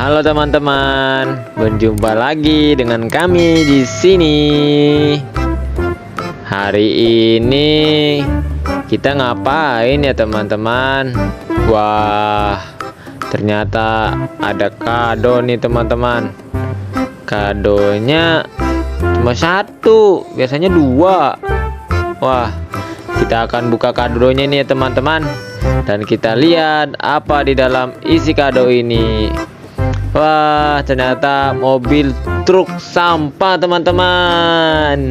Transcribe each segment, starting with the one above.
Halo teman-teman, berjumpa lagi dengan kami di sini. Hari ini kita ngapain ya teman-teman? Wah, ternyata ada kado nih teman-teman. Kadonya cuma satu, biasanya dua. Wah, kita akan buka kadonya nih ya teman-teman. Dan kita lihat apa di dalam isi kado ini. Wah, ternyata mobil truk sampah teman-teman.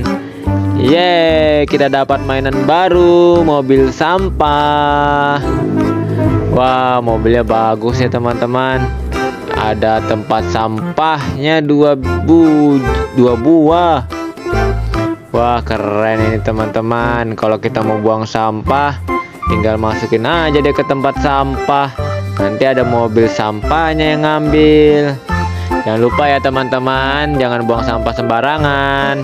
Yeay, kita dapat mainan baru, mobil sampah. Wah, mobilnya bagus ya teman-teman. Ada tempat sampahnya dua buah. Wah, keren ini teman-teman. Kalau kita mau buang sampah, tinggal masukin aja deh ke tempat sampah. Nanti ada mobil sampahnya yang ngambil. Jangan lupa ya teman-teman, jangan buang sampah sembarangan.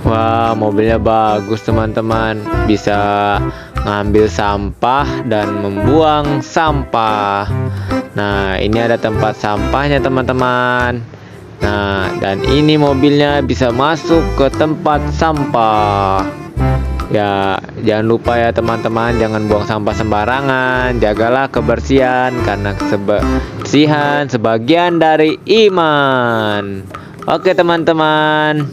Wah, mobilnya bagus teman-teman. Bisa ngambil sampah dan membuang sampah. Nah, ini ada tempat sampahnya teman-teman. Nah, dan ini mobilnya bisa masuk ke tempat sampah. Ya, jangan lupa ya teman-teman, jangan buang sampah sembarangan. Jagalah kebersihan, karena kebersihan sebagian dari iman. Oke teman-teman,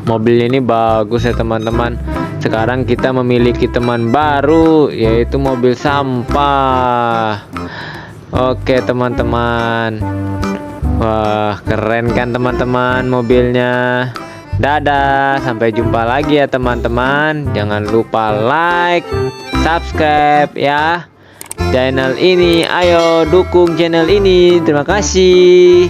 mobil ini bagus ya teman-teman. Sekarang kita memiliki teman baru, yaitu mobil sampah. Oke teman-teman. Wah, keren kan teman-teman mobilnya. Dadah, sampai jumpa lagi ya teman-teman. Jangan lupa like, subscribe ya channel ini. Ayo dukung channel ini. Terima kasih.